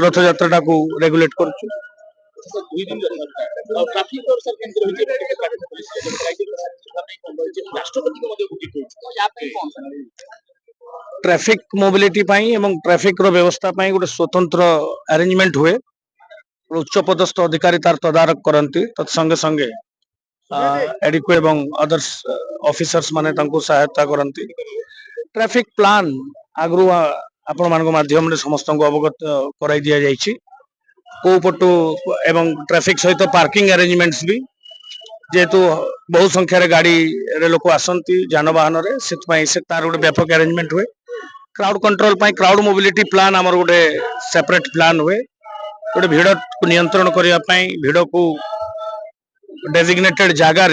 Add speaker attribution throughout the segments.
Speaker 1: ରଥଯାତ୍ରାଟାକୁ regulate କରୁଛୁ। Traffic mobility एवं traffic रो व्यवस्था गोटे स्वतंत्र अरेंजमेंट हुए, उच्च पदस्थ अधिकारी तार तदारक करती, तत्संगे संगे एडिको एवं अदर्स ऑफिसर्स माने तांको सहायता करती। ट्रैफिक प्लान आगु आपण मान माध्यम समस्त अवगत कराई दिया जाइछि। को पटु एवं ट्रैफिक सहित पार्किंग अरेंजमेंट्स भी जेहेतु बहु संख्यार गाड़ी रे लोक आसंती जानवाहन रे से तार गोटे व्यापक अरेंजमेंट हुए। Crowd control crowd mobility plan आमर गोटे सेपरेट प्लान हुए। गोटे भिड़ को नियंत्रण करने भिड़ को डेजिग्नेटेड जगार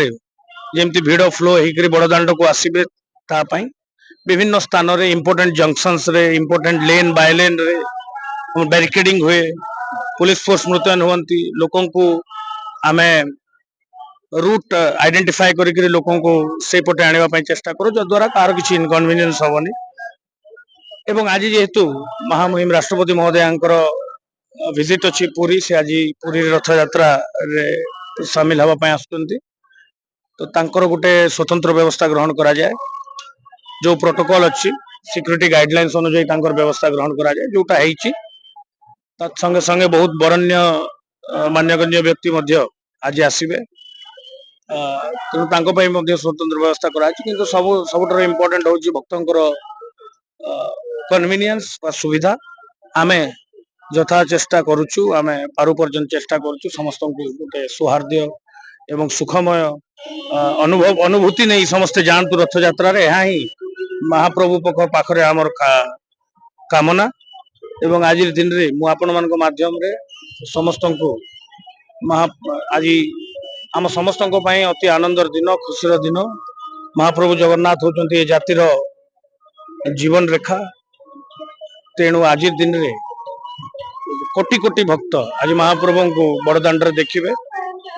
Speaker 1: जमी भिड़ फ्लो होकर बड़दाण्ड को आसबे विभिन्न स्थान रे इंपोर्टेंट जंक्शंस रे इंपोर्टेंट लेन बाय लेन रे बैरिकेडिंग हुए। पुलिस फोर्स मुतयन हुअंती लोकों को आमे रूट आइडेंटिफाई करके लोकों को से पटे आने चेष्टा करो जद्वारा कार किसी इनकन्वीनियंस हेनी। एवं आज जेहेतु महामहिम राष्ट्रपति महोदयांकर विजिट अच्छी पुरी से आज पुरी रथ यात्रा रे सामिल हवा आसुचंती, तो तांकर गोटे स्वतंत्र व्यवस्था ग्रहण करा जाए। जो प्रोटोकॉल अच्छी सिक्योरिटी गाइडलाइंस अनुसार तांकर व्यवस्था ग्रहण करा जाए जोटा है। तत्संगे संगे बहुत बरण्य मान्यगण्य व्यक्ति मध्य आज आसबे, तेणु स्वतंत्र व्यवस्था कर सब इम्पोर्टेंट हूँ भक्तर कन्वीनियंस सुविधा। आमे यथा चेष्टा करुचु, आमे पारु पर्यंत चेष्टा करुचु समस्त गोटे सौहार्द्य एवं सुखमय अनुभूति नहीं समस्ते जानतु रथ यात्रा रे। यहाँ ही महाप्रभु पाखरे आमर कामना एवं आज दिन रे मु आपण मान माध्यम रे समस्त को आज आम समस्त अति आनंदर दिन खुशीर दिन। महाप्रभु जगन्नाथ होचंती ए जातिर जीवन रेखा, तेणु आज दिन रे कोटि कोटि भक्त आज महाप्रभु को बड़दाण्ड रे देखिबे।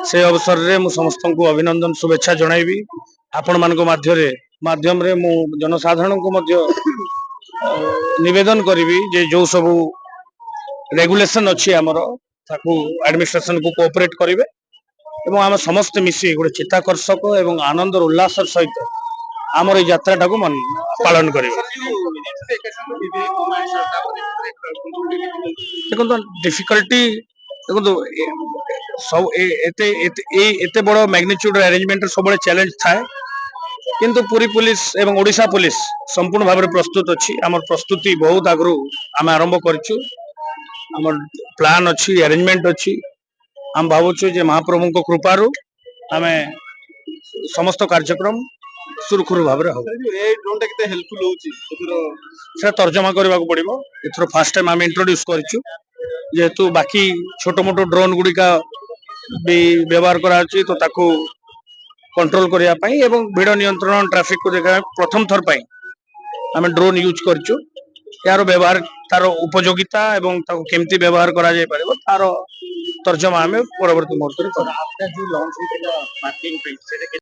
Speaker 1: से अवसर रे मु समस्त को अभिनंदन शुभेच्छा जणाइबी। आपण मान माध्यम रे मु जनसाधारण को मध्य निवेदन करी जे जो सब रेगुलेशन अच्छी आमर ताकू एडमिनिस्ट्रेशन को कोऑपरेट करेंगे एवं आम समस्त मिसी गोटे चित्ताकर्षक एवं आनंद उल्लास सहित आमर यात्रा टाको पालन करेंगे। देखो डिफिकल्टी देखो सब एते बड़ मैग्नीट्यूड अरेंजमेंट सब चैलेंज थाए, किंतु पुरी पुलिस एवं ओडिशा पुलिस संपूर्ण भाव में प्रस्तुत अच्छी। आमर प्रस्तुति बहुत आगु आम आरंभ करूँ, आमर प्लान अच्छी अरेंजमेंट अच्छी। आम भावुँ जे महाप्रभु को कृपारू आमे समस्त कार्यक्रम सुरखुरु भाव में हम तर्जमा करने को पड़ो। एथर फास्ट टाइम आम इंट्रोड्यूस करूँ जेहेतु बाकी छोट मोट ड्रोन गुड़िका भी व्यवहार करा तो ताकू कंट्रोल करने एवं भिड़ नियंत्रण ट्रैफिक को देखा प्रथम थर पर आम ड्रोन यूज करूँ। यार व्यवहार तार उपयोगिता एवं केमती व्यवहार करा जाय परिबो तार तर्जमा आम परवर्ती मुहूर्त